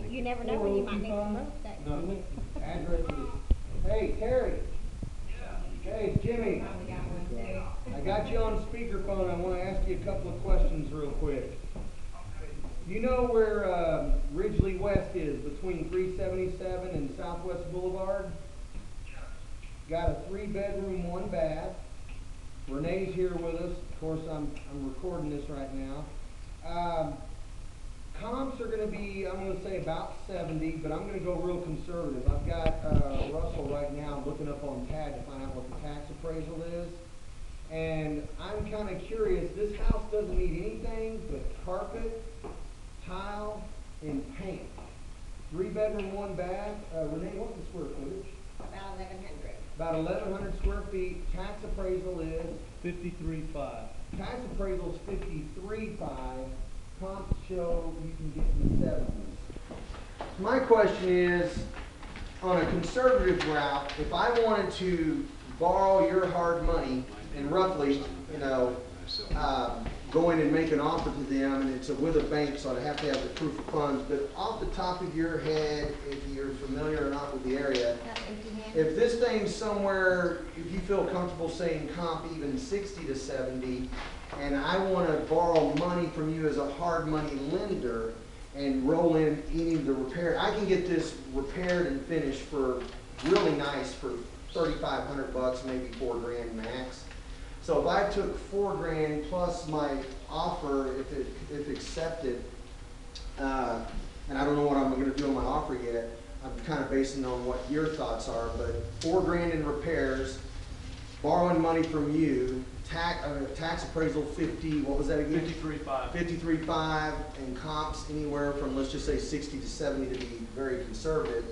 You never know when you might need some real estate. No, address is, hey, Terry. Hey, Jimmy. I got you on speakerphone. I want to ask you a couple of questions real quick. You know where Ridgely West is, between 377 and Southwest Boulevard? Got a 3-bedroom, 1-bath. Renee's here with us. Of course, I'm recording this right now. Comps are going to be, I'm going to say about 70, but I'm going to go real conservative. I've got Russell right now looking up on TAG to find out what the tax appraisal is. And I'm kind of curious, this house doesn't need anything but carpet, tile, and paint. 3-bedroom, 1-bath. Renee, what's the square footage? About 1,100. About 1,100 square feet. Tax appraisal is? 53.5. Tax appraisal is 53.5. Comps show you can get in the 70s. My question is, on a conservative route, if I wanted to borrow your hard money and roughly, you know, go in and make an offer to them, and it's with a bank, so I'd have to have the proof of funds, but off the top of your head, if you're familiar or not with the area, if this thing's somewhere, if you feel comfortable saying comp even 60 to 70, and I want to borrow money from you as a hard money lender and roll in any of the repair, I can get this repaired and finished for really nice for 3,500 bucks, maybe $4,000 max. So if I took $4,000 plus my offer, if accepted, and I don't know what I'm going to do on my offer yet, I'm kind of basing on what your thoughts are, but $4,000 in repairs, borrowing money from you, tax appraisal 50, what was that again? 53.5. 53.5, and comps anywhere from, let's just say 60 to 70 to be very conservative.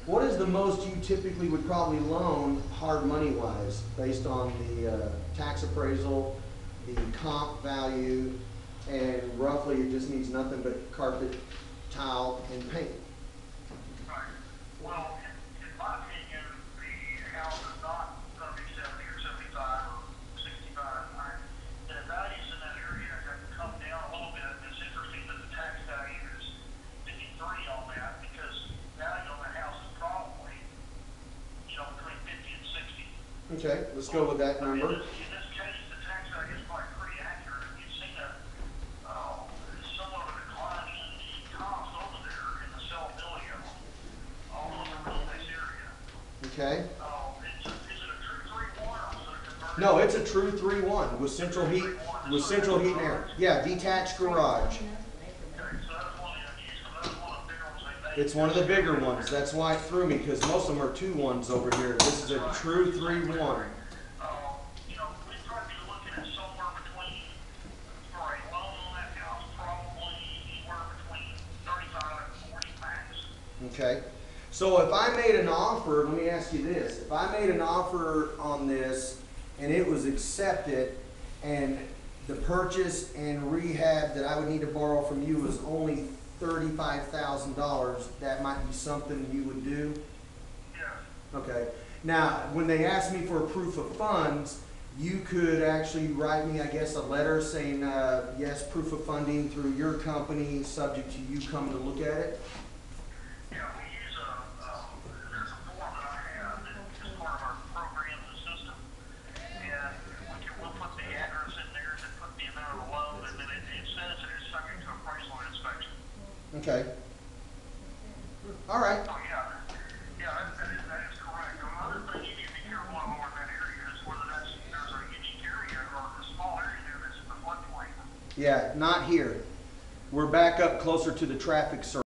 What is the most you typically would probably loan hard money wise, based on the tax appraisal, the comp value, and roughly it just needs nothing but carpet, tile, and paint? Right. Well, in my opinion, the house is not going to be 70 or 75 or 65. The values in that area have come down a little bit. It's interesting that the tax value is 53 on that, because value on the house is probably, you know, between 50 and 60. Okay, let's go with that number. In this case, the tax value is probably pretty accurate. You've seen somewhat of a decline in the comps over there in the sellability of them, although it's a real nice area. Okay. Is it a true 3-1 or is it a converted? No, it's a true 3-1 with central heat, and air. Yeah, detached garage. Okay, so that's one of the bigger ones they made. It's one of the bigger ones. That's why it threw me, because most of them are 2-1s over here. This is a true 3-1. You know, we'd probably be looking at somewhere between, for a loan on that house, probably anywhere between 35 and 40 max. Okay. So if I made an offer, let me ask you this. If I made an offer on this and it was accepted, and the purchase and rehab that I would need to borrow from you was only $35,000, that might be something you would do? Yes. Okay. Now, when they ask me for a proof of funds, you could actually write me, I guess, a letter saying, yes, proof of funding through your company, subject to you coming to look at it? Yeah, we use there's a form that I have that is part of our program in the system, and we'll put the address in there and put the amount of the loan, and then it says that it's subject to appraisal and inspection. Okay. All right. Oh, yeah, that is correct. Another thing you need to be careful of over in that area is whether there's a unique area or a small area there that's the floodplain. Yeah, not here. We're back up closer to the traffic circle.